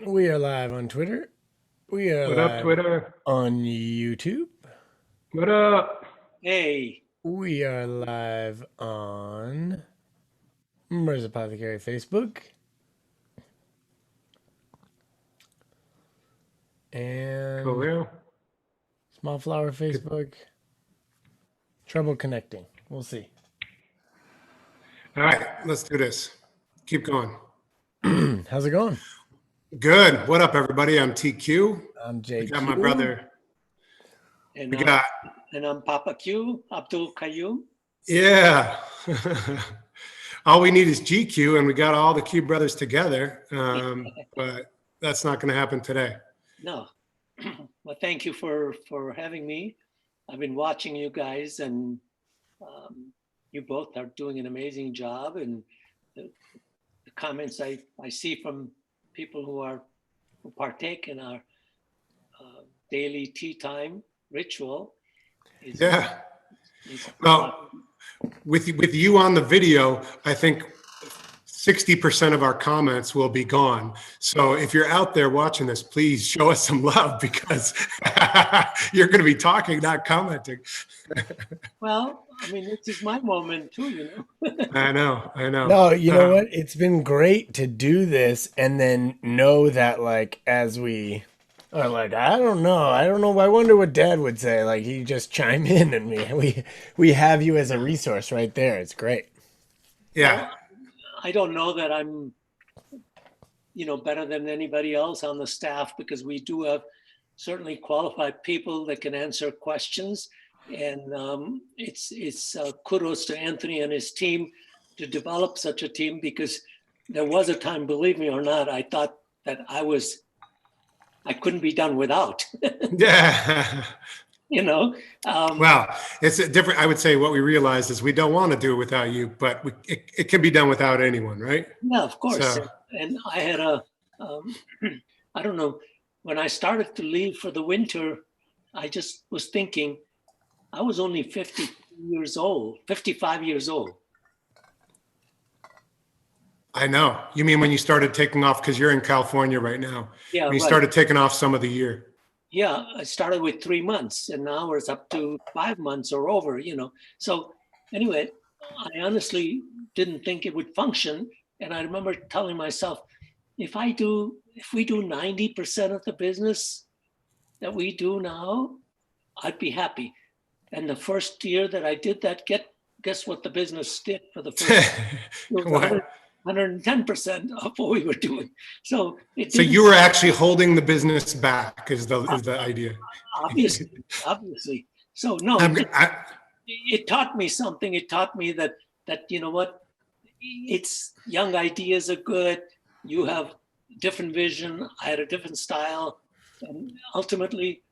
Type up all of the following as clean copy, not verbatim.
We are live on Twitter. We are What up, live Twitter? on YouTube. What up? Hey, We are live on Murs Apothecary Facebook For and real? Small Flower Good. Facebook. Trouble connecting. We'll see. All right, let's do this. Keep going. How's it going? Good. What up, everybody? I'm TQ. I'm We got my JQ. brother. and We I'm got, and I'm Papa Q, Abdul Qayyum. yeah. All we need is GQ, and we got all the Q brothers together. But that's not going to happen today. No, well, thank you for having me. I've been watching you guys, and you both are doing an amazing job. And the comments I see from people who partake in our daily tea time ritual is Yeah. is Well, with you on the video, I think 60% of our comments will be gone. So if you're out there watching this, please show us some love because you're going to be talking, not commenting. well. I mean, this is my moment too, you know. I know, I know. No, you know what? It's been great to do this and then know that, like, as we are like, I don't know. I don't know. I wonder what Dad would say. Like, he just chime in and we have you as a resource right there. It's great. Yeah, Well, I don't know that I'm, better than anybody else on the staff because we do have certainly qualified people that can answer questions. And it's kudos to Anthony and his team to develop such a team because there was a time, believe me or not, I thought that I couldn't be done without, yeah. you know. Well, it's a different. I would say what we realized is we don't want to do it without you, but it can be done without anyone, right? Yeah, of course. So And I had um, I don't know, when I started to leave for the winter, I just was thinking, I was only 50 years old, 55 years old. I know. You mean when you started taking off because you're in California right now? Yeah, When you right. started taking off some of the year. Yeah, I started with 3 months and now it's up to 5 months or over, So anyway, I honestly didn't think it would function. And I remember telling myself, if we do 90% of the business that we do now, I'd be happy. And the first year that I did that, guess what the business did for the first? It was What? 110% of what we were doing. So it So didn't, you were actually holding the business back is the idea. obviously, obviously. So no, I'm, it taught me something. It taught me that you know what, it's young ideas are good. You have different vision. I had a different style, and ultimately,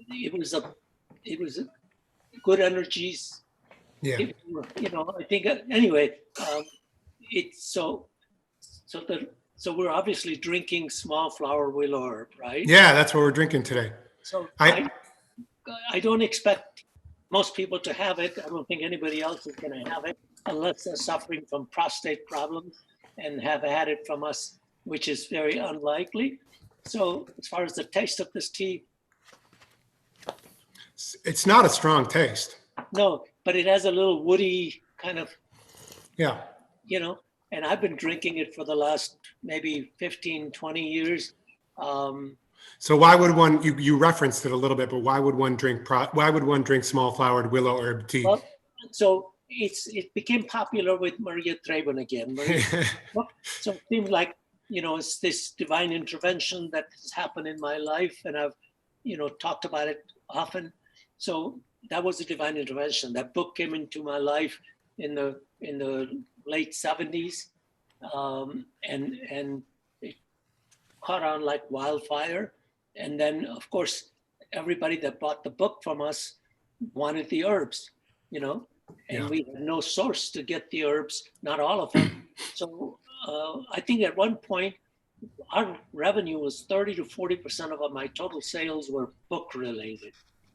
it was a good energies. yeah, I think anyway. It's so we're obviously drinking small flower willow herb, right? yeah. That's what we're drinking today. So I I don't expect most people to have it. I don't think anybody else is going to have it unless they're suffering from prostate problems and have had it from us, which is very unlikely. So as far as the taste of this tea, it's not a strong taste. no, but it has a little woody kind of, Yeah. you know, and I've been drinking it for the last maybe 15, 20 years. Um, So why would one you referenced it a little bit, but why would one drink small flowered willow herb tea? well, so it became popular with Maria Traben again. So it seems like, it's this divine intervention that has happened in my life, and I've, talked about it often. So that was a divine intervention. That book came into my life in the late 70s, and it caught on like wildfire. And then, of course, everybody that bought the book from us wanted the herbs, and Yeah. we had no source to get the herbs, not all of them. So I think at one point, our revenue was 30 to 40% of my total sales were book related,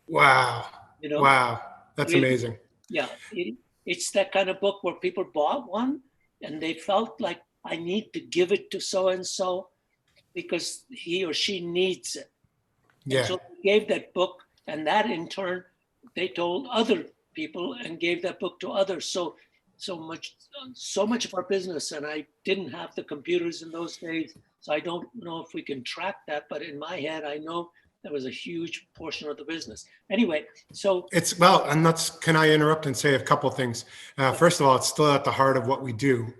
Wow. you know, Wow. That's really. amazing. Yeah. It's that kind of book where people bought one and they felt like I need to give it to so and so because he or she needs it. Yeah. And so they gave that book, and that in turn, they told other people and gave that book to others. So much of our business, and I didn't have the computers in those days, so I don't know if we can track that, but in my head, I know that was a huge portion of the business. Anyway, so And can I interrupt and say a couple things? First of all, it's still at the heart of what we do.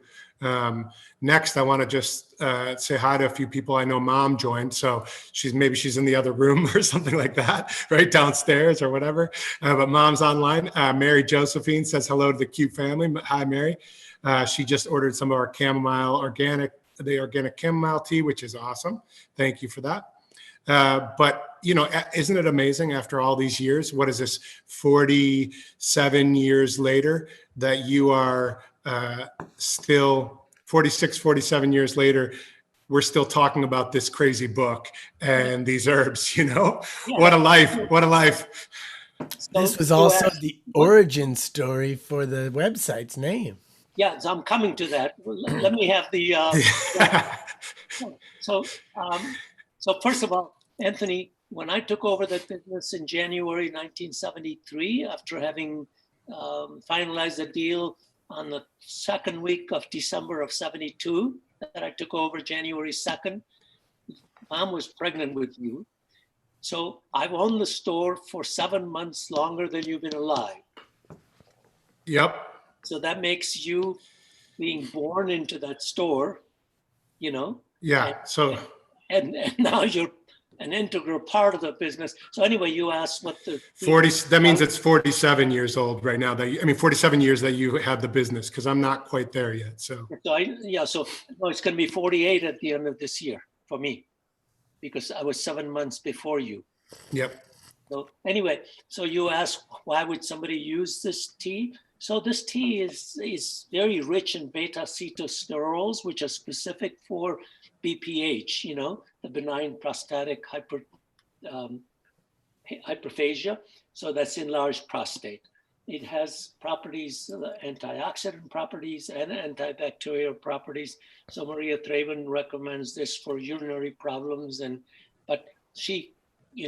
Next, I want to just say hi to a few people. I know Mom joined, so she's in the other room or something like that, right downstairs or whatever. But Mom's online. Mary Josephine says hello to the Q family. Hi, Mary. She just ordered some of our organic chamomile tea, which is awesome. Thank you for that. But isn't it amazing after all these years? What is this? 47 years later, that you are still 46, 47 years later, we're still talking about this crazy book and these herbs, Yeah. What a life. This was also the origin story for the website's name. Yeah, so I'm coming to that. Let me have the. So first of all, Anthony, when I took over the business in January 1973, after having finalized the deal on the second week of December of 72, that I took over January 2nd, Mom was pregnant with you. So I've owned the store for 7 months longer than you've been alive. Yep. So that makes you being born into that store, Yeah. And now you're an integral part of the business. So anyway, you asked what the 40, that means it's 47 years old right now 47 years that you had the business, because I'm not quite there yet. So it's going to be 48 at the end of this year for me, because I was 7 months before you. Yep. So anyway, so you asked, why would somebody use this tea? So this tea is very rich in beta-cetosterols, which are specific for BPH, the benign prostatic hyperphagia. So that's enlarged prostate. It has properties, antioxidant properties and antibacterial properties. So Maria Thraven recommends this for urinary problems. But she,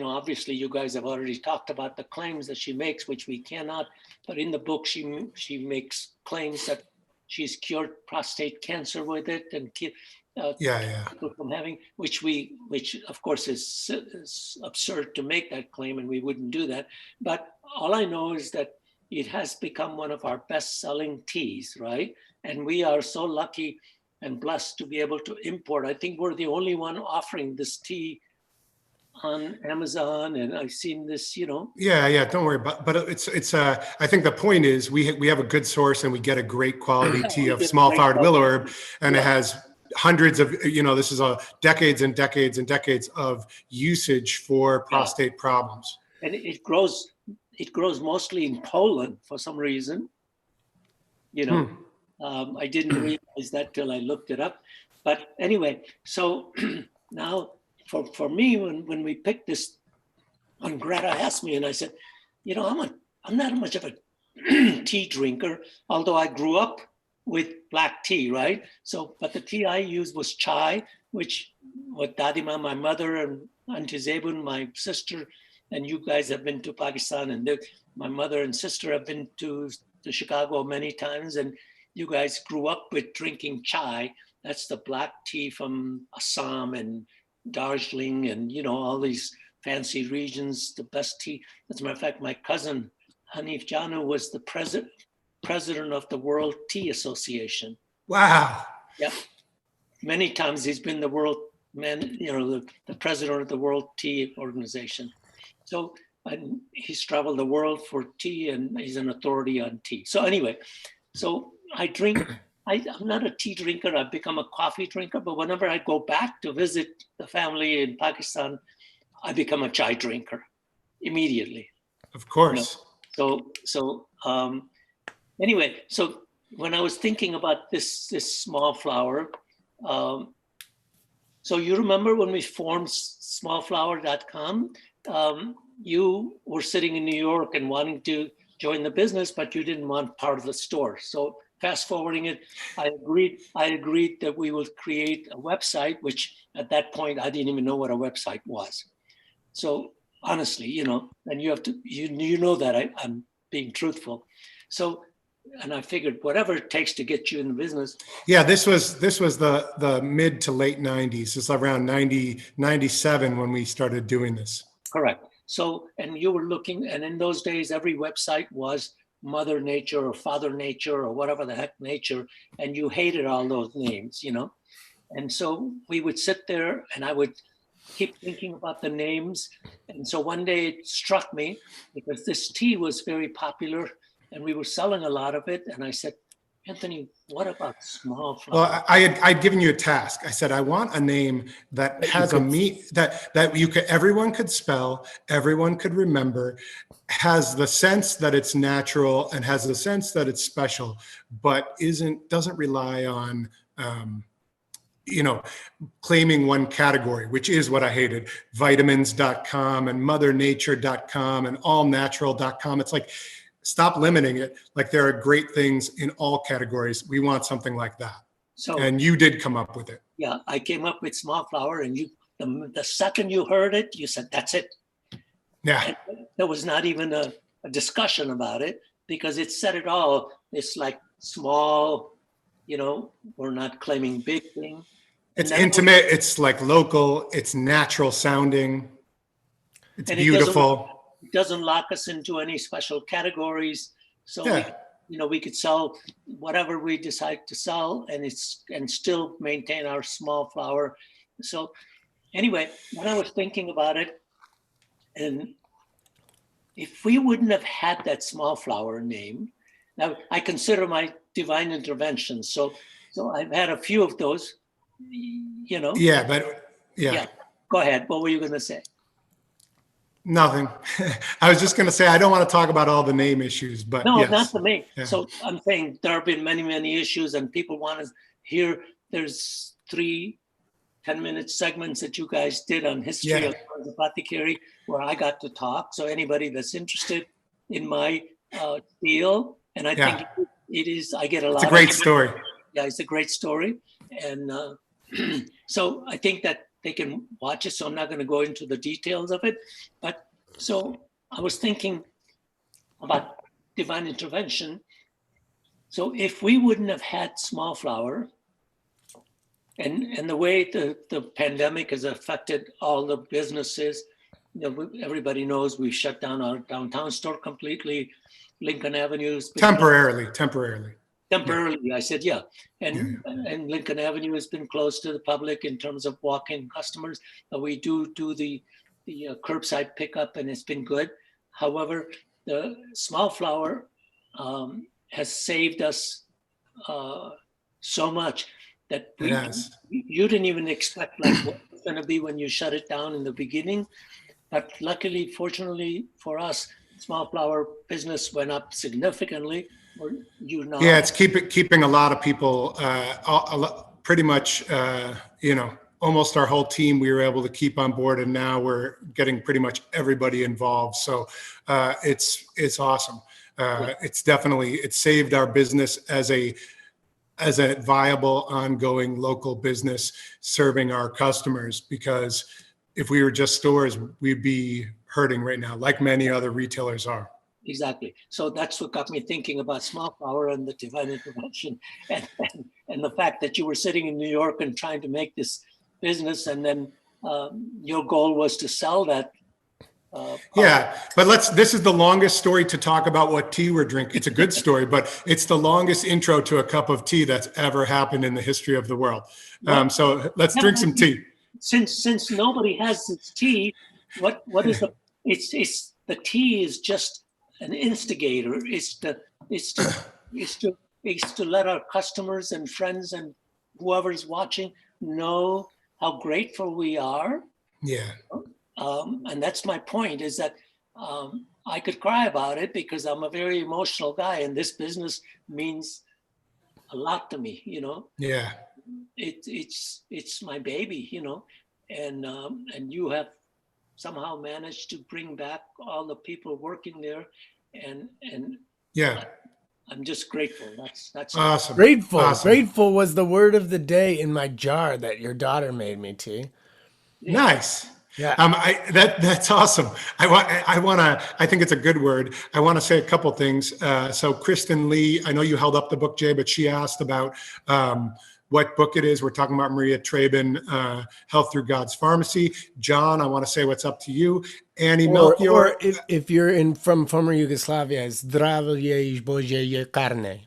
obviously you guys have already talked about the claims that she makes, which we cannot. But in the book, she makes claims that she's cured prostate cancer with it, and people from having, which of course is absurd to make that claim, and we wouldn't do that. But all I know is that it has become one of our best-selling teas, right? And we are so lucky and blessed to be able to import. I think we're the only one offering this tea on Amazon, and I've seen this, Yeah. Don't worry about. But it's. I think the point is we have a good source, and we get a great quality tea of Small Flowererd Willow Herb, and it has hundreds of. This is decades and decades and decades of usage for prostate problems. And it grows mostly in Poland for some reason. I didn't realize that till I looked it up. But anyway, so now. For me, when we picked this, when Greta asked me, and I said, I'm not much of a tea drinker, although I grew up with black tea, right? So, but the tea I used was chai, which what Dadima, my mother, and Auntie Zebun, my sister, and you guys have been to Pakistan, and my mother and sister have been to Chicago many times, and you guys grew up with drinking chai. That's the black tea from Assam and Darjeeling and all these fancy regions, the best tea. As a matter of fact, my cousin Hanif Janu was the president of the World Tea Association. Wow. Yep. Many times he's been the the president of the World Tea Organization. So he's traveled the world for tea, and he's an authority on tea. So anyway, so I drink. I'm not a tea drinker. I've become a coffee drinker, but whenever I go back to visit the family in Pakistan, I become a chai drinker immediately. Of course. Anyway, so when I was thinking about this small flower, so you remember when we formed smallflower.com, you were sitting in New York and wanting to join the business, but you didn't want part of the store. So fast forwarding it, I agreed that we would create a website, which at that point I didn't even know what a website was. So honestly, you know, and you have to, you know that I'm being truthful. So, and I figured whatever it takes to get you in the business. Yeah, this was the mid to late 90s. It's around 97 when we started doing this. Correct. So, and you were looking, and in those days, every website was Mother Nature or Father Nature or whatever the heck nature, and you hated all those names, you know? And so we would sit there and I would keep thinking about the names. And so one day it struck me because this tea was very popular and we were selling a lot of it. And I said, Anthony, what about Small Flower? Well, I'd given you a task. I said, I want a name that has that you could, everyone could spell, everyone could remember, has the sense that it's natural and has the sense that it's special, but doesn't rely on, you know, claiming one category, which is what I hated. Vitamins.com and mothernature.com and allnatural.com. It's like, stop limiting it. Like there are great things in all categories. We want something like that. So, and you did come up with it. Yeah, I came up with Small Flower, and the second you heard it, you said, that's it. Yeah. And there was not even a discussion about it because it said it all. It's like small, you know, we're not claiming big thing. It's intimate. It's like local. It's natural sounding. It's beautiful. It doesn't lock us into any special categories. So, yeah. we could sell whatever we decide to sell and still maintain our small flower. So anyway, when I was thinking about it, and if we wouldn't have had that Small Flower name, now I consider my divine interventions. So I've had a few of those, you know. Yeah, but yeah. Go ahead. What were you going to say? Nothing. I was just going to say, I don't want to talk about all the name issues, but no, yes. Not for me. Yeah. So I'm saying there have been many, many issues and people want to hear, there's 3 10-minute segments that you guys did on history of Apothecary where I got to talk. So anybody that's interested in my deal, and I think it is, I get a lot. It's a great story. Yeah, it's a great story. And so I think that they can watch it. So I'm not going to go into the details of it. But so I was thinking about divine intervention. So if we wouldn't have had Small Flower, and the way the pandemic has affected all the businesses, everybody knows we shut down our downtown store completely. Lincoln Avenue has been temporarily. I said, and Lincoln Avenue has been closed to the public in terms of walk-in customers. But we do the curbside pickup, and it's been good. However, the Small Flower has saved us so much that you didn't even expect like what it's going to be when you shut it down in the beginning. But luckily, fortunately for us, Small Flower business went up significantly. Yeah, it's keeping a lot of people, pretty much, almost our whole team we were able to keep on board, and now we're getting pretty much everybody involved. So it's awesome. It's saved our business as a viable, ongoing local business serving our customers, because if we were just stores, we'd be hurting right now, like many other retailers are. Exactly. So that's what got me thinking about Small Flower and the divine intervention, and the fact that you were sitting in New York and trying to make this business, and then your goal was to sell that. But this is the longest story to talk about what tea we're drinking. It's a good story, but it's the longest intro to a cup of tea that's ever happened in the history of the world. So let's drink some tea. Since nobody has this tea, what is the tea is just an instigator. It's to let our customers and friends and whoever's watching know how grateful we are. Yeah. And that's my point, is that I could cry about it because I'm a very emotional guy, and this business means a lot to me, Yeah. It's my baby, and you have somehow managed to bring back all the people working there, and I'm just grateful. That's all. Awesome. Grateful. Awesome. Grateful was the word of the day in my jar that your daughter made me, T. Nice. Yeah. That's awesome. I think it's a good word. I want to say a couple things. So Kristen Lee, I know you held up the book, Jay, but she asked about what book it is. We're talking about Maria Traben, Health Through God's Pharmacy. John, I want to say what's up to you. Annie Melchior. Or if you're from former Yugoslavia, zdravlje Božje carne.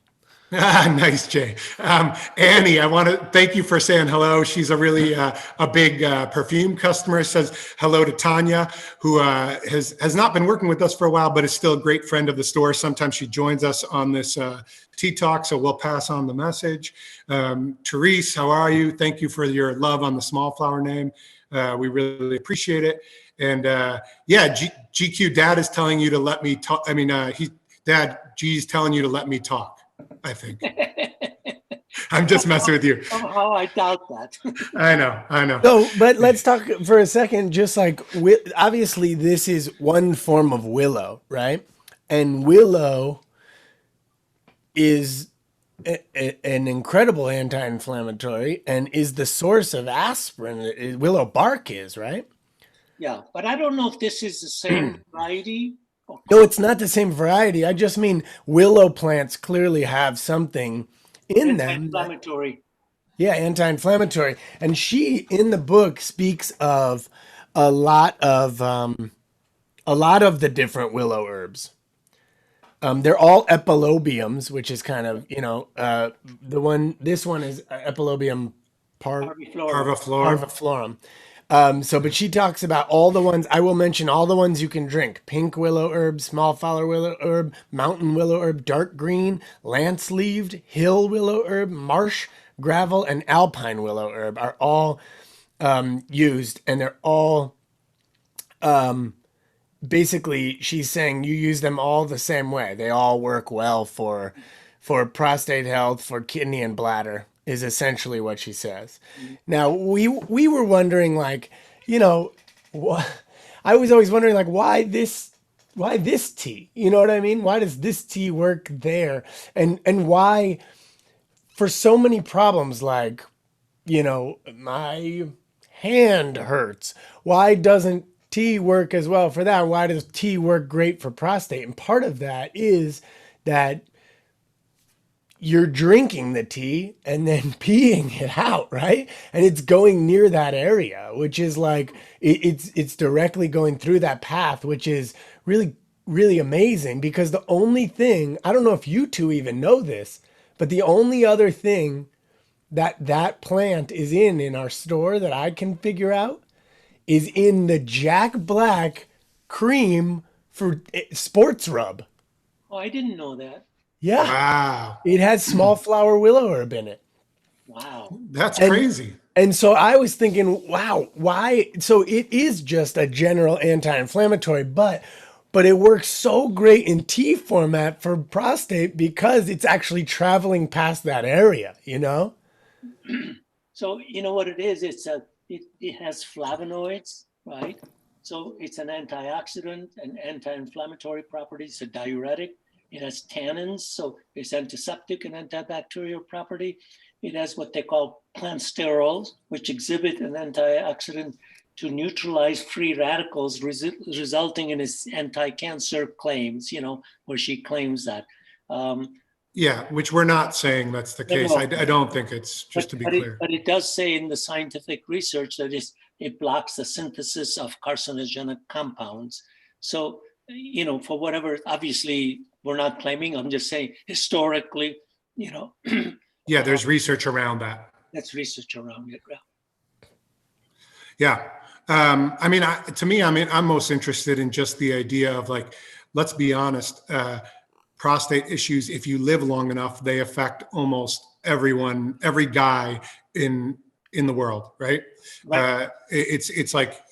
Nice, Jay. Annie, I want to thank you for saying hello. She's a really a big perfume customer. Says hello to Tanya, who has not been working with us for a while, but is still a great friend of the store. Sometimes she joins us on this tea talk, so we'll pass on the message. Therese, how are you? Thank you for your love on the small flower name. We really appreciate it. And yeah, GQ Dad is telling you to let me talk. I mean, Dad, G's telling you to let me talk. I think. I'm just messing with you. Somehow I doubt that. I know. So, but let's talk for a second, just like, obviously this is one form of willow, right? And willow is an incredible anti-inflammatory and is the source of aspirin. Willow bark is, right? Yeah, but I don't know if this is the same variety. No, it's not the same variety. I just mean willow plants clearly have something in them. Anti-inflammatory. Yeah, anti-inflammatory. And she, in the book, speaks of a lot of the different willow herbs. They're all epilobiums, which is kind of, this one is Epilobium parviflorum. But she talks about all the ones. I will mention all the ones you can drink: pink willow herb, small flower willow herb, mountain willow herb, dark green, lance-leaved, hill willow herb, marsh, gravel, and alpine willow herb are all used, and they're all basically, she's saying you use them all the same way. They all work well for prostate health, for kidney and bladder, is essentially what she says. Now, we were wondering, like, I was always wondering, like, why this tea? You know what I mean? Why does this tea work there? And why, for so many problems, like, my hand hurts, why doesn't tea work as well for that? Why does tea work great for prostate? And part of that is that you're drinking the tea and then peeing it out, right? And it's going near that area, which is like, it's directly going through that path, which is really, really amazing, because the only thing, I don't know if you two even know this, but the only other thing that plant is in our store that I can figure out is in the Jack Black cream for sports rub. Oh, I didn't know that. Yeah. Wow. It has small flower willow herb in it. Wow. That's crazy. And so I was thinking, wow, why? So it is just a general anti-inflammatory, but it works so great in tea format for prostate because it's actually traveling past that area, So you know what it is? It has flavonoids, right? So it's an antioxidant and anti-inflammatory properties. It's a diuretic. It has tannins, so it's antiseptic and antibacterial property. It has what they call plant sterols, which exhibit an antioxidant to neutralize free radicals, resulting in its anti-cancer claims, where she claims that. Yeah, which we're not saying that's the case. No. I don't think it's, just to be clear. But it does say in the scientific research that it blocks the synthesis of carcinogenic compounds. So, for whatever, obviously, we're not claiming, I'm just saying historically, Yeah, there's research around that. That's research around it. Yeah. I'm most interested in just the idea of, like, let's be honest, prostate issues, if you live long enough, they affect almost everyone, every guy in the world, right? It's like,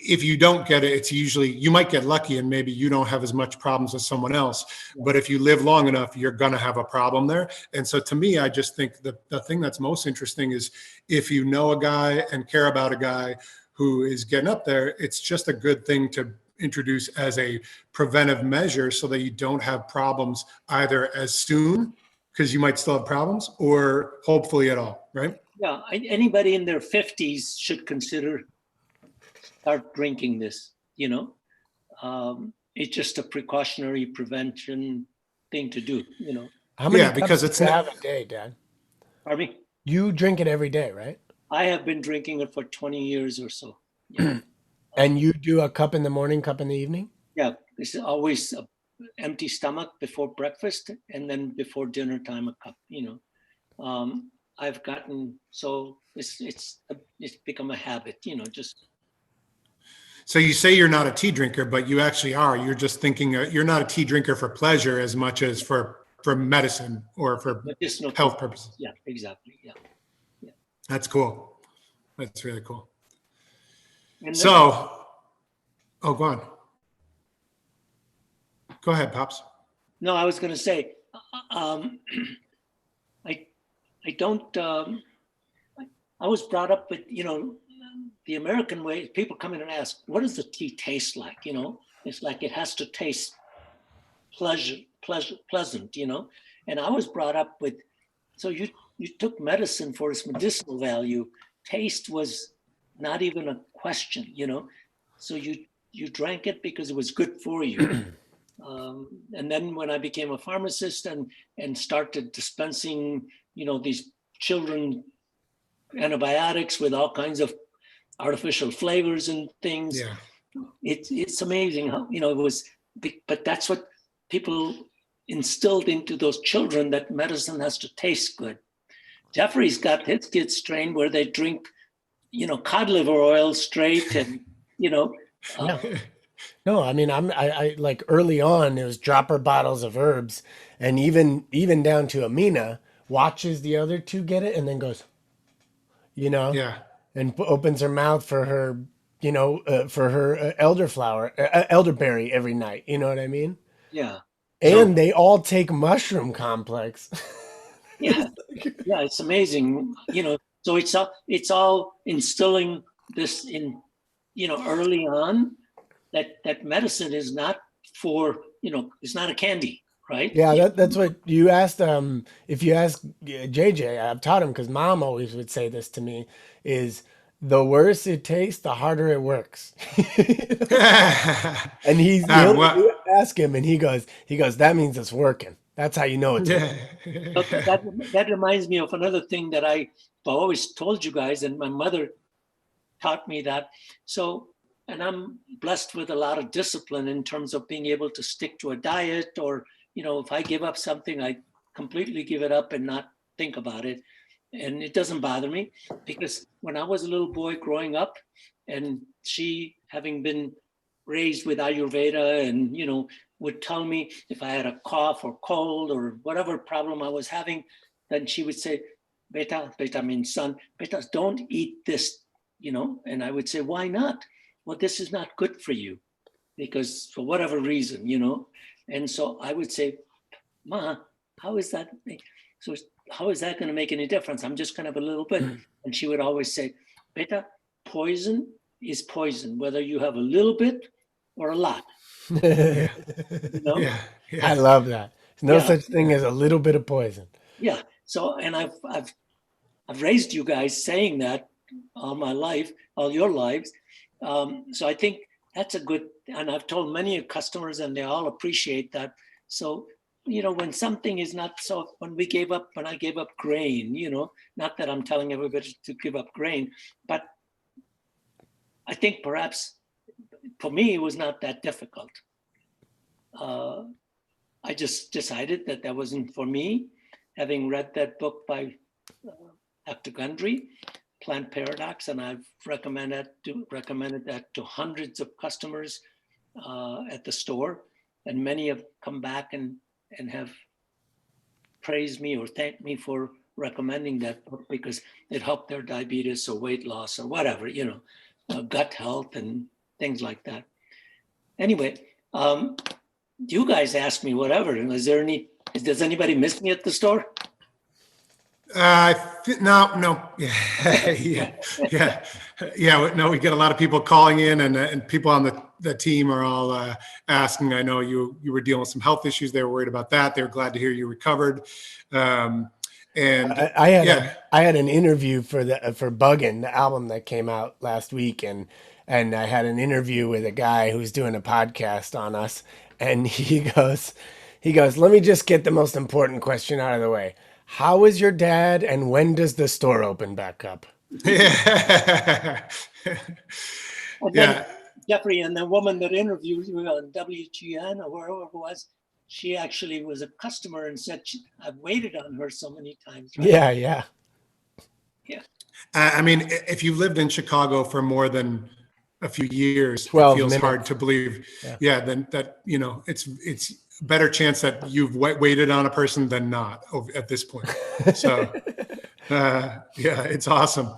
if you don't get it, it's usually, you might get lucky and maybe you don't have as much problems as someone else. But if you live long enough, you're going to have a problem there. And so to me, I just think the thing that's most interesting is if you know a guy and care about a guy who is getting up there, it's just a good thing to introduce as a preventive measure so that you don't have problems either as soon, because you might still have problems, or hopefully at all, right? Yeah, anybody in their 50s should consider start drinking this, you know. It's just a precautionary prevention thing to do, you know. How many Yeah, because cups it's do you not, have a day, Dad? Pardon me? You drink it every day, right? I have been drinking it for 20 years or so. Yeah. And you do a cup in the morning, cup in the evening? Yeah, it's always a empty stomach before breakfast, and then before dinner time a cup. You know, I've gotten so it's become a habit. You know, just so you say you're not a tea drinker, but you actually are. You're just thinking you're not a tea drinker for pleasure as much as for medicine or for medicinal health purposes. Yeah, exactly. Yeah. That's cool. That's really cool. And So, oh, go on. Go ahead, Pops. no, I was going to say, I don't. I was brought up with, you know, the American way. People come in and ask, "What does the tea taste like?" You know, it's like it has to taste pleasant. You know, and I was brought up with, so you took medicine for its medicinal value. Taste was not even a question. You know, so you drank it because it was good for you. And then when I became a pharmacist and started dispensing, you know, these children antibiotics with all kinds of artificial flavors and things, Yeah. it's amazing how, you know, it was, but that's what people instilled into those children, that medicine has to taste good. Jeffrey's got his kids trained where they drink, you know, cod liver oil straight, and you know. No, I mean I like early on it was dropper bottles of herbs, and even down to Amina watches the other two get it and then goes, you know, Yeah. and opens her mouth for her, you know, for her elderberry every night. You know what I mean? Yeah. And they all take mushroom complex. Yeah. Yeah, it's amazing, you know. So it's all instilling this in, you know, early on, that medicine is not for, you know, it's not a candy, right? Yeah, that's what you asked. If you ask JJ, I've taught him because mom always would say this to me: is the worse it tastes, the harder it works. And he'll ask him, and he goes, that means it's working. That's how you know it's working. That reminds me of another thing that I've always told you guys, and my mother taught me that. So, and I'm blessed with a lot of discipline in terms of being able to stick to a diet, or, you know, if I give up something, I completely give it up and not think about it. And it doesn't bother me, because when I was a little boy growing up, and she, having been raised with Ayurveda, and, you know, would tell me if I had a cough or cold or whatever problem I was having, then she would say, beta means son, beta, don't eat this, you know. And I would say, why not? Well, this is not good for you, because for whatever reason, you know. And so I would say, Ma, how is that? So how is that going to make any difference? I'm just going to have a little bit. And she would always say, beta, poison is poison, whether you have a little bit or a lot. Yeah. You know? Yeah. I love that. There's no Yeah. such thing as a little bit of poison. Yeah. So, and I've raised you guys saying that all my life, all your lives. So I think that's a good, and I've told many customers, and they all appreciate that. So, you know, when something is not, so when I gave up grain, you know, not that I'm telling everybody to give up grain, but I think perhaps for me, it was not that difficult. I just decided that wasn't for me. Having read that book by Dr. Gundry, Plant Paradox, and I've recommended that to hundreds of customers at the store, and many have come back and have praised me or thanked me for recommending that book, because it helped their diabetes or weight loss or whatever, you know, gut health and things like that. Anyway, you guys ask me whatever. Does anybody miss me at the store? No. Yeah. No, we get a lot of people calling in, and people on the team are all asking. I know you were dealing with some health issues. They were worried about that. They were glad to hear you recovered. And I had an interview for Buggin', the album that came out last week, and I had an interview with a guy who's doing a podcast on us, and he goes, let me just get the most important question out of the way. How is your dad, and when does the store open back up? Yeah. And then, Jeffrey, and the woman that interviewed you on WGN or wherever it was, she actually was a customer and said, I've waited on her so many times. Right? Yeah. I mean, if you lived in Chicago for more than a few years, 12 it feels minutes. hard to believe. Yeah, then that, it's better chance that you've waited on a person than not at this point. So, it's awesome.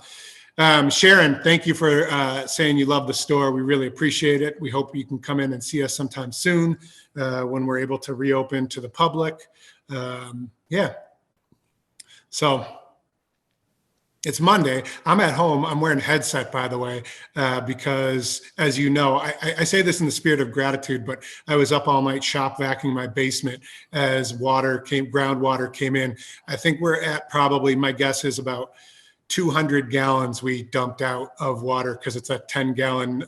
Sharon, thank you for saying you love the store. We really appreciate it. We hope you can come in and see us sometime soon when we're able to reopen to the public. So it's Monday. I'm at home. I'm wearing a headset, by the way, because as you know, I say this in the spirit of gratitude, but I was up all night shop vacuuming my basement as groundwater came in. I think we're at probably, my guess is about 200 gallons we dumped out of water because it's a 10-gallon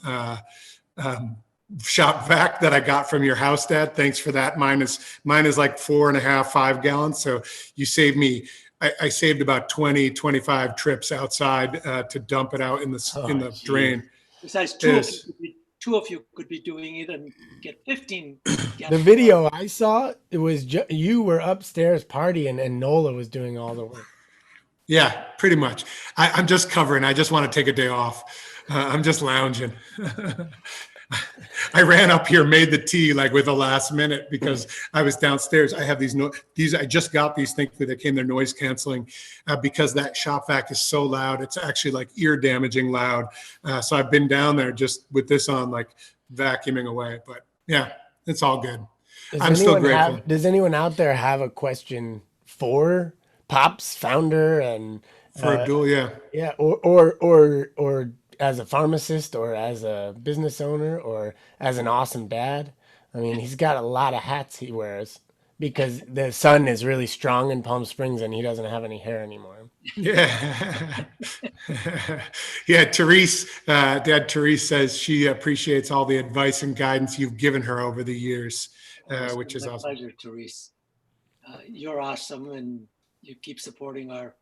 shop vac that I got from your house, Dad. Thanks for that. Mine is like 4.5, 5 gallons. So you saved me. I saved about 20, 25 trips outside to dump it out in the drain. Besides, two of you could be doing it and get 15. The video I saw, it was you were upstairs partying and Nola was doing all the work. Yeah, pretty much. I'm just covering. I just want to take a day off. I'm just lounging. I ran up here, made the tea like with the last minute because I was downstairs. I have these I just got these. Thankfully, they came. They're noise canceling because that shop vac is so loud. It's actually like ear damaging loud. So I've been down there just with this on, like vacuuming away. But yeah, it's all good. I'm still grateful. Does anyone out there have a question for Pop's founder and for Abdul? Yeah, or as a pharmacist, or as a business owner, or as an awesome dad? I mean, he's got a lot of hats he wears because the sun is really strong in Palm Springs and he doesn't have any hair anymore. Yeah. Yeah. Dad Therese says she appreciates all the advice and guidance you've given her over the years, which is awesome. Pleasure, Therese. You're awesome, and you keep supporting our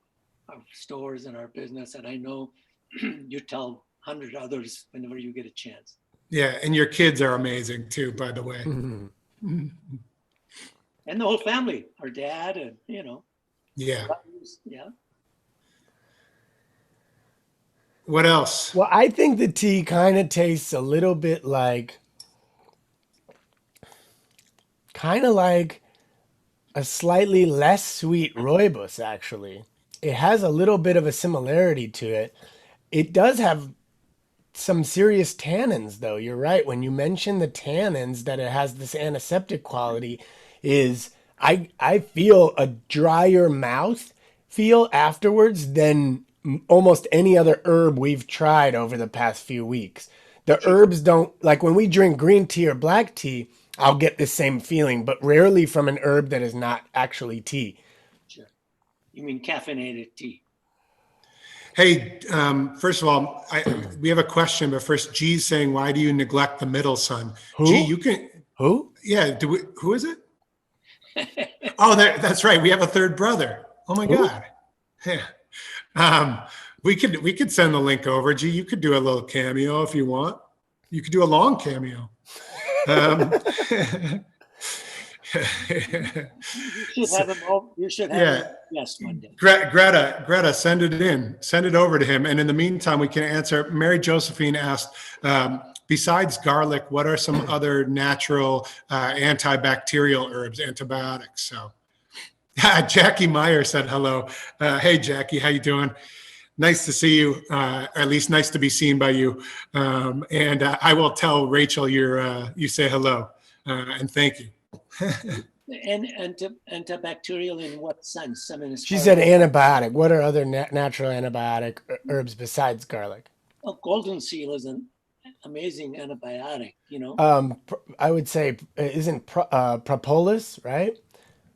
stores and our business. And I know you tell 100 others whenever you get a chance. Yeah, and your kids are amazing too, by the way. And the whole family, our dad, and Yeah. Yeah. What else? Well, I think the tea kind of tastes a little bit like a slightly less sweet rooibos, actually. It has a little bit of a similarity to it. It does have some serious tannins, though. You're right. When you mention the tannins, that it has this antiseptic quality, I feel a drier mouth feel afterwards than almost any other herb we've tried over the past few weeks. The herbs don't, like when we drink green tea or black tea, I'll get the same feeling, but rarely from an herb that is not actually tea. Sure. You mean caffeinated tea? Hey, first of all, we have a question, but first, G's saying, why do you neglect the middle son? Who? G, you can. Who? Yeah. Who is it? Oh, that's right. We have a third brother. Oh my God. Yeah. We could send the link over. G, you could do a little cameo if you want. You could do a long cameo. You should have him yes one day. Greta, send it in. Send it over to him. And in the meantime, we can answer. Mary Josephine asked, besides garlic, what are some other natural antibacterial herbs, antibiotics? So Jackie Meyer said hello. Hey, Jackie, how you doing? Nice to see you, or at least nice to be seen by you. And I will tell Rachel you say hello and thank you. And antibacterial in what sense? I mean, as She far said as antibiotic. What are other natural antibiotic herbs besides garlic? golden seal is an amazing antibiotic. I would say isn't propolis, right?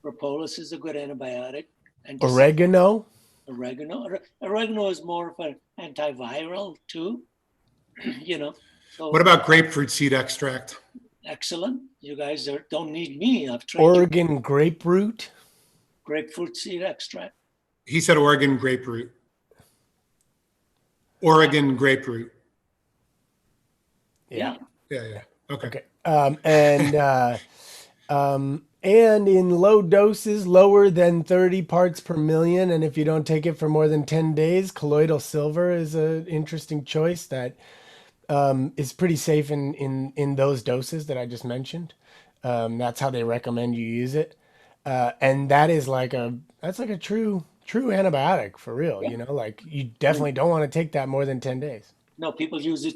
Propolis is a good antibiotic. Oregano. Oregano. Oregano is more of an antiviral too. So What about grapefruit seed extract? excellent. You guys don't need me. I've trained Oregon grapefruit. grapefruit seed extract. He said Oregon grapefruit. Oregon grapefruit. Yeah. Yeah. Okay. And in low doses, lower than 30 parts per million, and if you don't take it for more than 10 days, colloidal silver is an interesting choice that is pretty safe in those doses that I just mentioned. That's how they recommend you use it, and that is like a true antibiotic for real. Yeah. Like you definitely don't want to take that more than 10 days. No, people use it,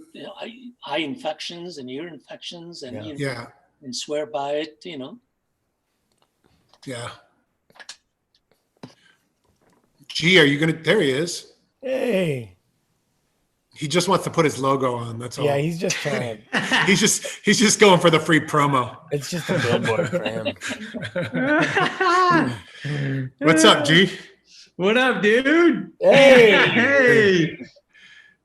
eye infections and ear infections, and and swear by it. Yeah. Gee, are you gonna? There he is. Hey. He just wants to put his logo on. That's all. Yeah, he's just trying. he's just going for the free promo. It's just a billboard for him. What's up, G? What up, dude? Hey.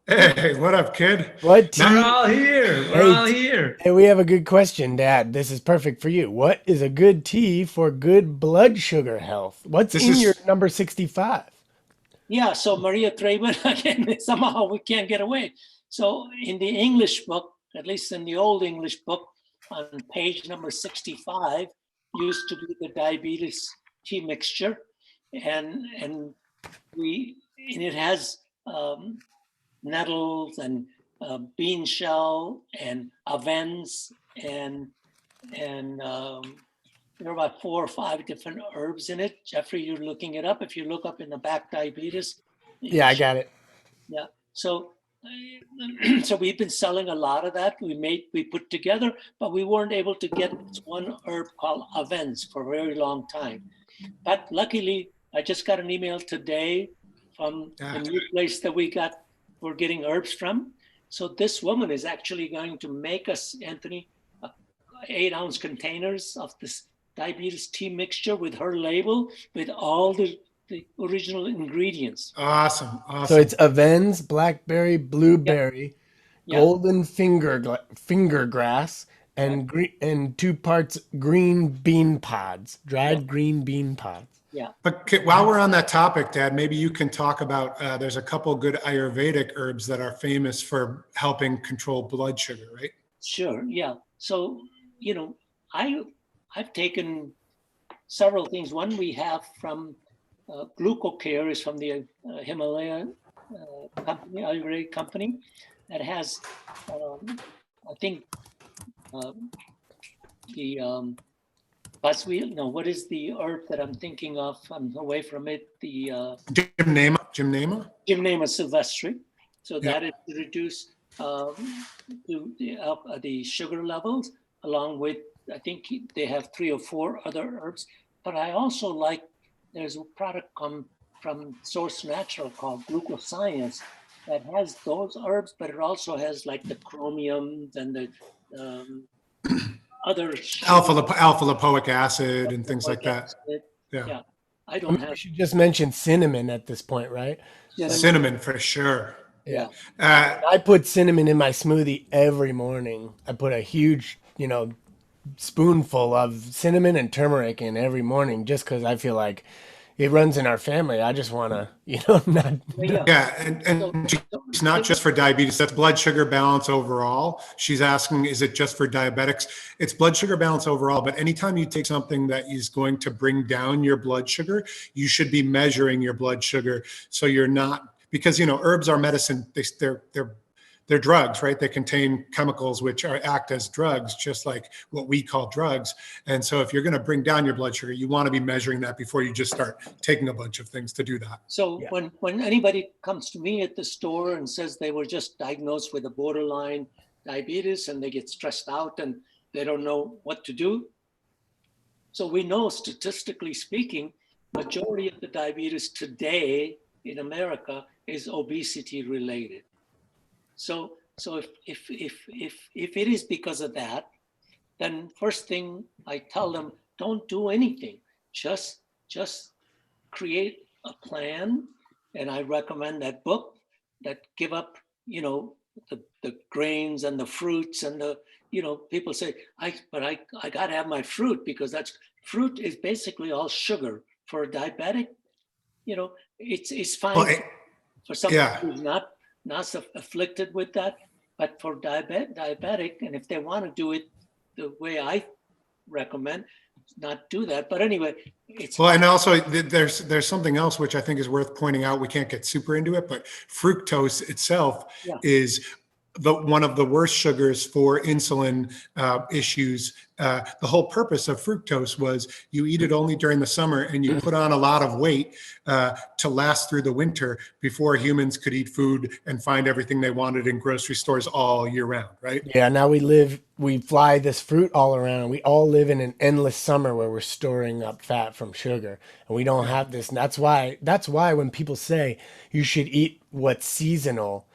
Hey, what up, kid? What tea? We're all here. We're all here. Hey, we have a good question, Dad. This is perfect for you. What is a good tea for good blood sugar health? What's in your number 65? Yeah, so Maria Traben, again, somehow we can't get away. So in the English book, at least in the old English book, on page number 65, used to be the diabetes tea mixture. And it has nettles and bean shell and avens and there are about 4 or 5 different herbs in it. Jeffrey, you're looking it up. If you look up in the back diabetes. Yeah, I got it. Yeah. So we've been selling a lot of that. We put together, but we weren't able to get this one herb called avens for a very long time. But luckily, I just got an email today from the new place that we're getting herbs from. So this woman is actually going to make us, Anthony, 8-ounce containers of this diabetes tea mixture with her label, with all the original ingredients. Awesome. So it's avens, blackberry, blueberry, golden finger grass, and and 2 parts green bean pods, dried green bean pods. Yeah. But while we're on that topic, Dad, maybe you can talk about, there's a couple good Ayurvedic herbs that are famous for helping control blood sugar, right? Sure. Yeah. So, I've taken several things. One we have from GlucoCare is from the Himalaya company, Ayurvedic company, that has, I think, the buzzwheel. No, what is the herb that I'm thinking of? I'm away from it. The Gymnema sylvestri. So that is to reduce the sugar levels, along with, I think they have 3 or 4 other herbs. But I also like, there's a product from Source Natural called Glucoscience that has those herbs, but it also has like the chromiums and the other alpha lipoic acid and things like that. Yeah. I don't have. You should just mention cinnamon at this point, right? Cinnamon for sure. Yeah. I put cinnamon in my smoothie every morning. I put a huge, spoonful of cinnamon and turmeric in every morning just because I feel like it runs in our family. I just want to, not. Yeah. And it's not just for diabetes. That's blood sugar balance overall. She's asking, is it just for diabetics? It's blood sugar balance overall. But anytime you take something that is going to bring down your blood sugar, you should be measuring your blood sugar. So you're not, because, herbs are medicine. They're drugs, right? They contain chemicals which act as drugs, just like what we call drugs. And so if you're going to bring down your blood sugar, you want to be measuring that before you just start taking a bunch of things to do that. So when anybody comes to me at the store and says they were just diagnosed with a borderline diabetes and they get stressed out and they don't know what to do, So we know, statistically speaking, majority of the diabetes today in America is obesity related. So if it is because of that, then first thing I tell them, don't do anything. Just create a plan. And I recommend that book that give up, the grains and the fruits and the, people say, I got to have my fruit because fruit is basically all sugar. For a diabetic, it's fine Well, for someone yeah. who's not afflicted with that. But for diabetic, and if they want to do it the way I recommend, not do that. But anyway, it's well, and also there's something else which I think is worth pointing out. We can't get super into it, but fructose itself is one of the worst sugars for insulin issues. The whole purpose of fructose was you eat it only during the summer and you put on a lot of weight to last through the winter before humans could eat food and find everything they wanted in grocery stores all year round, right? Yeah, now we fly this fruit all around. We all live in an endless summer where we're storing up fat from sugar. And we don't have this. And that's why when people say you should eat what's seasonal,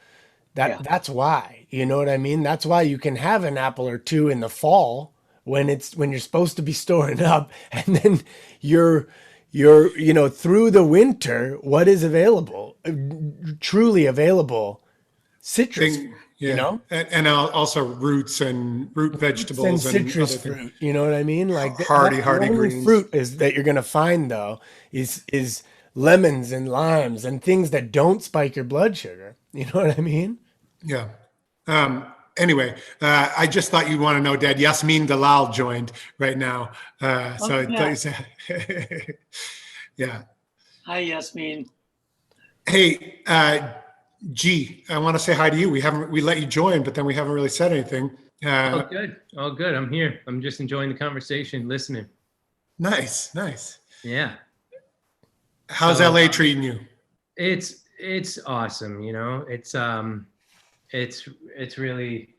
that's why, you know what I mean? That's why you can have an apple or two in the fall when you're supposed to be storing up, and then you're through the winter, what is available, truly available? Citrus, and also roots and root vegetables and citrus fruit, you know what I mean? Like hardy the only greens. fruit is that you're gonna find though is lemons and limes and things that don't spike your blood sugar. You know what I mean? Yeah. Anyway, I just thought you'd want to know, Dad. Yasmin Dalal joined right now. So yeah. Hi, Yasmin. Hey, G, I want to say hi to you. We let you join, but then we haven't really said anything. Oh, good. I'm here. I'm just enjoying the conversation, listening. Nice. Yeah. How's LA treating you? It's awesome. It's really,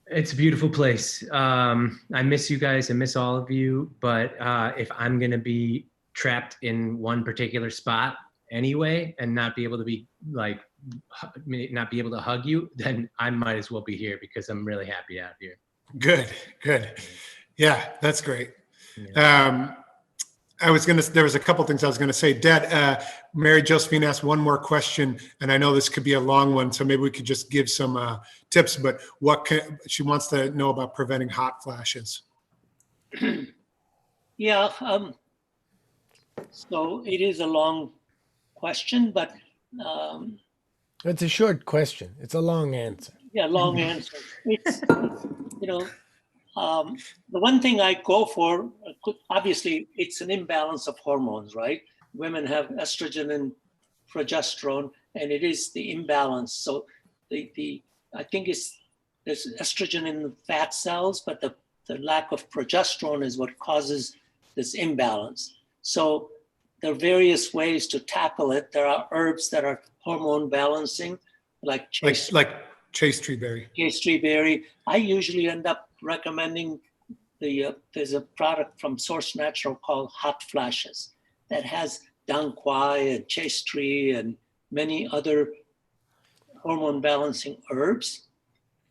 it's a beautiful place. I miss you guys. I miss all of you. But if I'm going to be trapped in one particular spot anyway, and not be able to be not be able to hug you, then I might as well be here because I'm really happy out here. Good. Yeah, that's great. Yeah. There was a couple things I was going to say. Dad, Mary Josephine asked one more question, and I know this could be a long one, so maybe we could just give some tips, but she wants to know about preventing hot flashes. Yeah. So it is a long question, but It's a short question. It's a long answer. yeah, long answer. It's, the one thing I go for, obviously, it's an imbalance of hormones, right? Women have estrogen and progesterone, and it is the imbalance. So I think there's estrogen in the fat cells, but the lack of progesterone is what causes this imbalance. So there are various ways to tackle it. There are herbs that are hormone balancing, like chaste tree berry. Chaste tree berry. I usually end up recommending there's a product from Source Natural called Hot Flashes that has dang quai and chaste tree and many other hormone balancing herbs.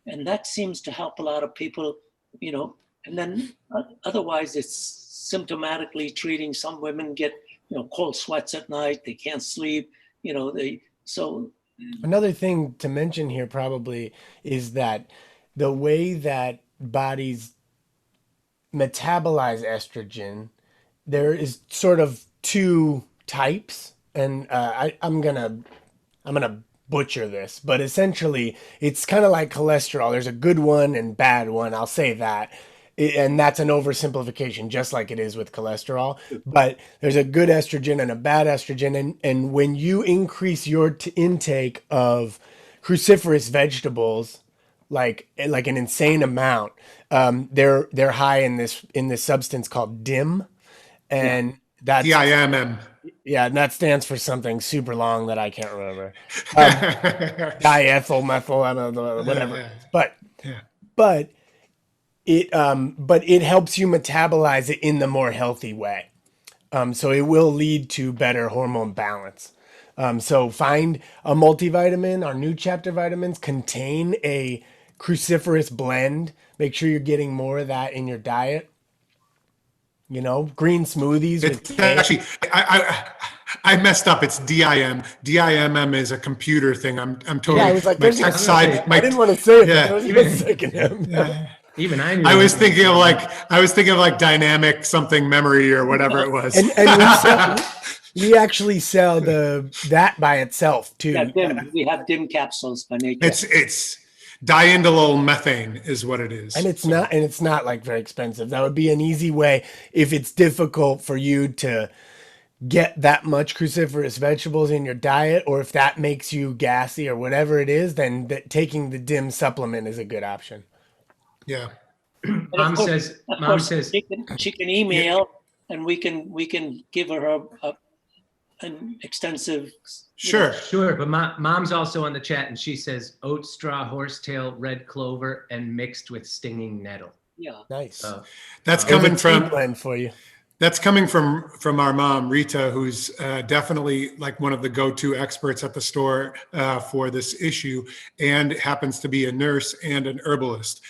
And that seems to help a lot of people, and then otherwise it's symptomatically treating. Some women get, cold sweats at night. They can't sleep, Another thing to mention here probably is that the way that bodies metabolize estrogen, there is sort of two types, and I'm gonna butcher this, but essentially it's kind of like cholesterol. There's a good one and bad one. I'll say that. And that's an oversimplification, just like it is with cholesterol. But there's a good estrogen and a bad estrogen. And when you increase your intake of cruciferous vegetables, like an insane amount, they're high in this substance called DIM, and that's DIMM. Yeah, and that stands for something super long that I can't remember. Diethyl methyl, I don't know, whatever. Yeah. But but it helps you metabolize it in the more healthy way. So it will lead to better hormone balance. So find a multivitamin. Our new chapter vitamins contain a cruciferous blend. Make sure you're getting more of that in your diet. You know, green smoothies with It's K. actually, I messed up. It's DIM. DIMM is a computer thing. I'm totally. Yeah, I was like, my there's no tech side. I didn't want to say it, yeah. but there was no second M. Even I knew. I was thinking of like dynamic something memory or whatever it was. And we actually sell that by itself too. We have DIM capsules by nature. It's diindolol methane is what it is. And it's not like very expensive. That would be an easy way if it's difficult for you to get that much cruciferous vegetables in your diet, or if that makes you gassy or whatever it is, then taking the DIM supplement is a good option. Yeah. Mom says she can email, and we can give her an extensive. Sure. But mom's also on the chat, and she says oat straw, horsetail, red clover, and mixed with stinging nettle. Yeah. Nice. That's There's coming a tea from blend for you. That's coming from our mom, Rita, who's definitely like one of the go-to experts at the store for this issue, and happens to be a nurse and an herbalist.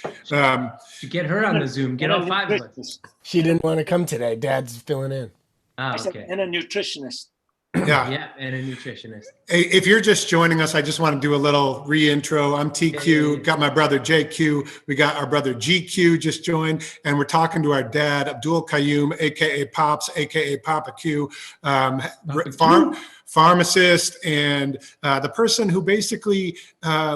Get her on the Zoom. Get all five of us. She didn't want to come today. Dad's filling in. Oh, okay. And a nutritionist. Yeah, and a nutritionist. Hey, if you're just joining us, I just want to do a little re-intro. I'm TQ, got my brother JQ, we got our brother GQ just joined, and we're talking to our dad, Abdul Qaiyum, aka Pops, aka Papa Q, pharmacist, and the person who basically,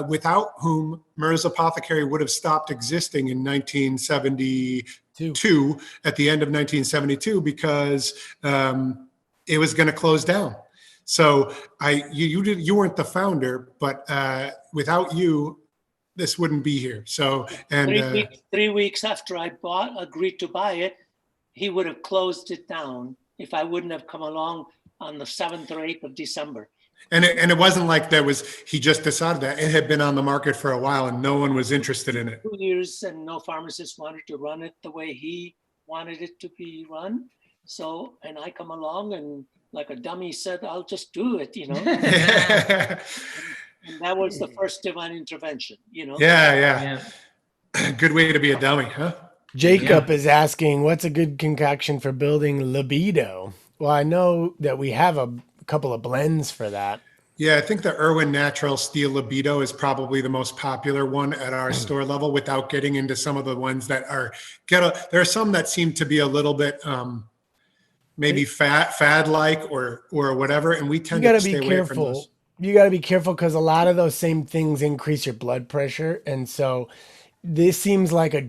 without whom Mir's Apothecary would have stopped existing in 1972, at the end of 1972, because it was going to close down. So you weren't the founder, but without you, this wouldn't be here. So, and 3 weeks after I agreed to buy it, he would have closed it down if I wouldn't have come along on the 7th or 8th of December. And it wasn't like he just decided that. It had been on the market for a while and no one was interested in it. 2 years, and no pharmacist wanted to run it the way he wanted it to be run. So, and I come along and like a dummy said, I'll just do it, you know. And that was the first divine intervention, you know. Yeah. Good way to be a dummy, huh? Jacob is asking, what's a good concoction for building libido? Well, I know that we have a couple of blends for that. Yeah, I think the Irwin Natural Steel Libido is probably the most popular one at our store level, without getting into some of the ones that are there are some that seem to be a little bit maybe fad-like or whatever, and we tend to stay away from those. You got to be careful because a lot of those same things increase your blood pressure, and so this seems like a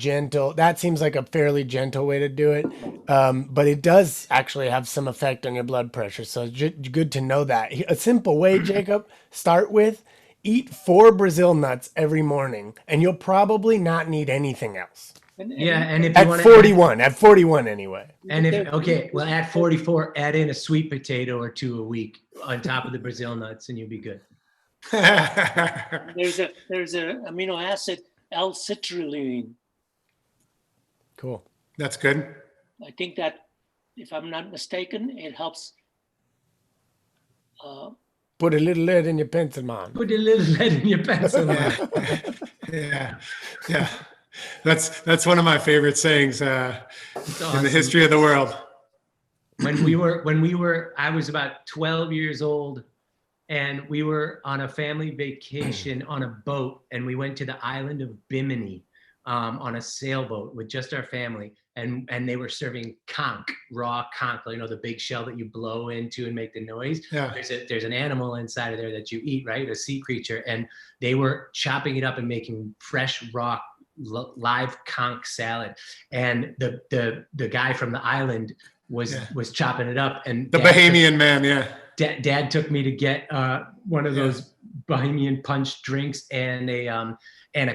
fairly gentle way to do it, but it does actually have some effect on your blood pressure. So it's good to know that. A simple way, Jacob, start with eat 4 Brazil nuts every morning, and you'll probably not need anything else. And if you at 41 anyway. And at 44, add in a sweet potato or 2 a week on top of the Brazil nuts, and you'll be good. There's a amino acid, L-citrulline. Cool. That's good. I think that, if I'm not mistaken, it helps. Put a little lead in your pencil, man. Put a little lead in your pencil, man. Yeah. That's one of my favorite sayings awesome. In the history of the world. I was about 12 years old, and we were on a family vacation on a boat, and we went to the island of Bimini on a sailboat with just our family, and they were serving raw conch, the big shell that you blow into and make the noise. Yeah. There's an animal inside of there that you eat, right? A sea creature, and they were chopping it up and making fresh raw live conch salad, and the guy from the island was chopping it up, and the Bahamian man. Dad took me to get one of those Bahamian punch drinks and a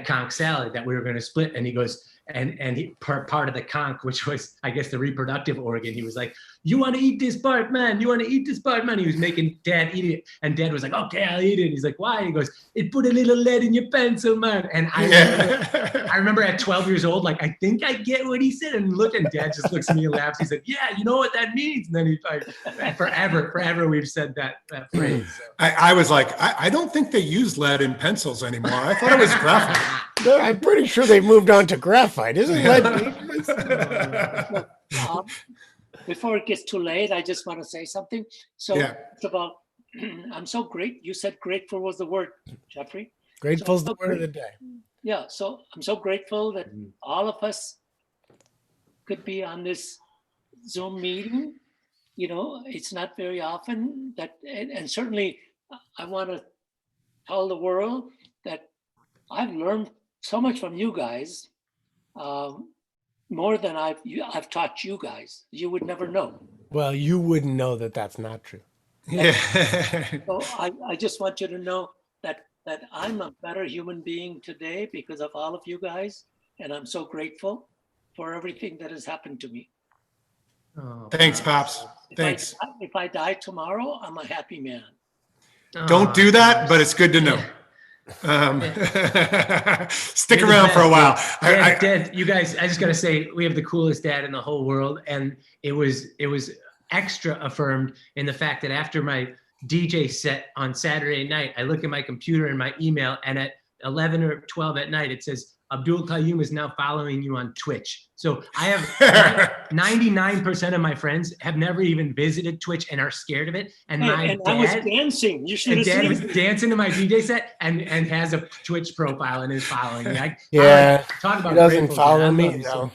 conch salad that we were going to split, and he goes, and he part of the conch, which was, I guess, the reproductive organ, he was like, you want to eat this part, man? You want to eat this part, man? He was making Dad eat it. And Dad was like, okay, I'll eat it. He's like, why? He goes, it put a little lead in your pencil, man. And I remember at 12 years old, like, I think I get what he said. And look, and Dad just looks at me and laughs. He's like, yeah, you know what that means? And then he's like, forever we've said that phrase. So. I was like, I don't think they use lead in pencils anymore. I thought it was graphite. No, I'm pretty sure they moved on to graphite. Isn't lead dangerous? Before it gets too late, I just want to say something. So it's about, I'm so great. You said grateful was the word, Jeffrey. Grateful is the word of the day. Yeah, so I'm so grateful that all of us could be on this Zoom meeting. You know, it's not very often that, and certainly I want to tell the world that I've learned so much from you guys, more than I've taught you guys. You would never know. Well, you wouldn't know that that's not true. Yeah. So I just want you to know that I'm a better human being today because of all of you guys, and I'm so grateful for everything that has happened to me. Oh, Thanks, Pops. Thanks. If I die tomorrow, I'm a happy man. Don't do that, but it's good to know. Stick around for a while. Dad, you guys, I just got to say, we have the coolest dad in the whole world. And it was extra affirmed in the fact that after my DJ set on Saturday night, I look at my computer and my email, and at 11 or 12 at night, it says, Abdul Qaiyum is now following you on Twitch. So I have 99% of my friends have never even visited Twitch and are scared of it. And my dad, I was dancing. You should have seen. Dad was dancing to my DJ set and has a Twitch profile and is following me. Talk about he doesn't follow me though.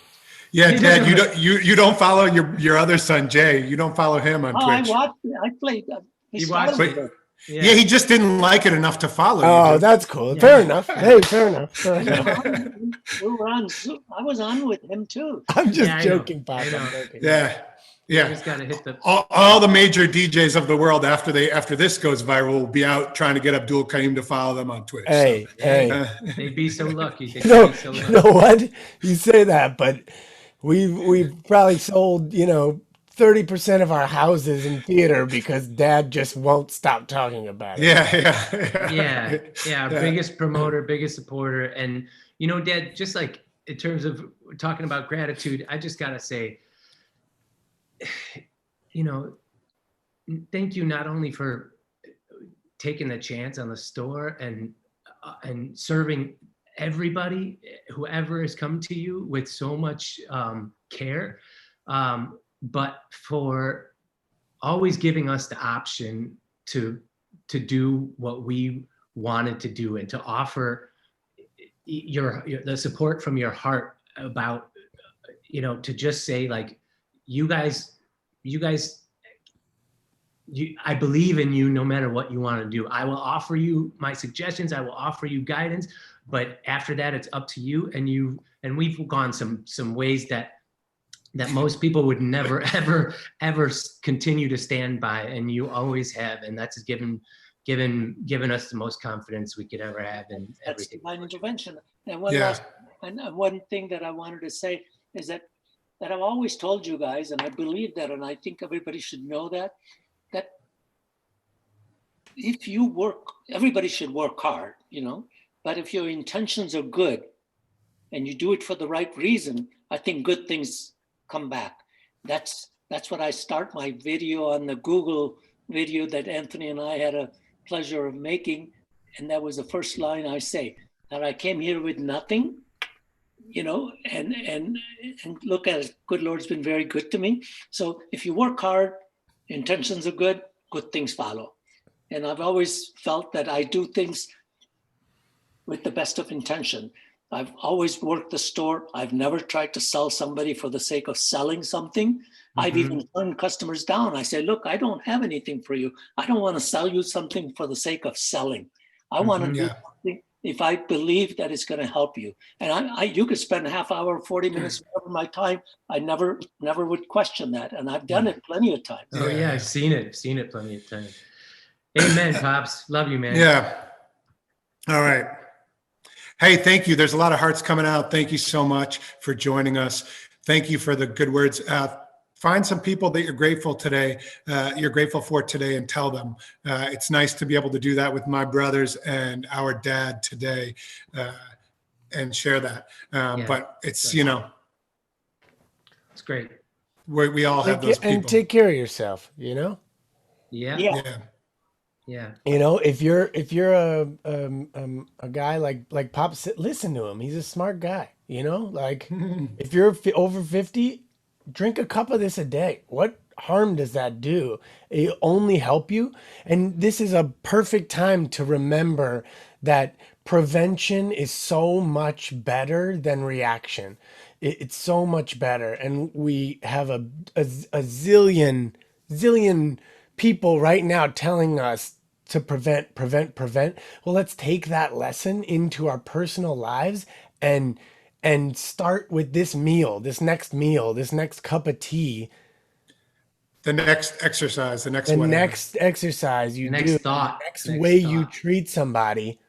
Yeah, Dad, you don't follow your other son Jay. You don't follow him on Twitch. I played. He watched it. Yeah, he just didn't like it enough to follow you. Oh, that's cool. Yeah. Fair enough. Hey, fair enough. We were on. I was on with him too. I'm just joking, Pop. Yeah. Just gotta hit the all the major DJs of the world after this goes viral will be out trying to get Abdul Qaiyum to follow them on Twitch. Hey. They'd be so lucky. You know what? You say that, but we've probably sold 30% of our houses in theater because Dad just won't stop talking about it. Yeah. Biggest promoter, biggest supporter. And, Dad, just like in terms of talking about gratitude, I just got to say, thank you not only for taking the chance on the store and serving everybody, whoever has come to you with so much care, but for always giving us the option to do what we wanted to do and to offer the support from your heart about, to just say like, you guys, I believe in you no matter what you want to do. I will offer you my suggestions. I will offer you guidance, but after that, it's up to you. And we've gone some ways that most people would never, ever continue to stand by, and you always have, and that's given us the most confidence we could ever have in everything. That's divine intervention. And one thing that I wanted to say is that I've always told you guys, and I believe that, and I think everybody should know that if you work, everybody should work hard, but if your intentions are good and you do it for the right reason, I think good things come back. That's what I start my video on the Google video that Anthony and I had a pleasure of making. And that was the first line I say, that I came here with nothing, and look at it, good Lord's been very good to me. So if you work hard, intentions are good things follow. And I've always felt that I do things with the best of intention. I've always worked the store. I've never tried to sell somebody for the sake of selling something. Mm-hmm. I've even turned customers down. I say, look, I don't have anything for you. I don't want to sell you something for the sake of selling. I want to do something if I believe that it's going to help you. And you could spend a half hour, 40 minutes of my time. I never would question that. And I've done it plenty of times. Oh yeah, I've seen it plenty of times. Amen, Pops. Love you, man. Yeah. All right. Hey, thank you. There's a lot of hearts coming out. Thank you so much for joining us. Thank you for the good words. find some people that you're grateful for today, and tell them. It's nice to be able to do that with my brothers and our dad today, and share that. But it's, it's great. we all have those people. And take care of yourself, you know? Yeah. Yeah. Yeah. You know, if you're a guy like Pops, listen to him. He's a smart guy, you know? Like if you're over 50, drink a cup of this a day. What harm does that do? It only help you. And this is a perfect time to remember that prevention is so much better than reaction. It's so much better. And we have a zillion people right now telling us to prevent. Well, let's take that lesson into our personal lives and start with this next cup of tea, The next exercise, the next exercise you The next do, thought. the next Next way you thought. treat somebody.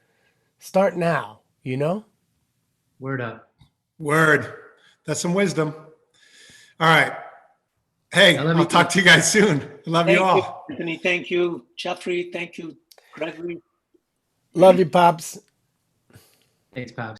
Start now, you know? Word up. Word. That's some wisdom. All right. Hey, I'll talk to you guys soon. Love you all. Anthony. Thank you, Jeffrey. Thank you, Gregory. Love you, Pops. Thanks, Pops.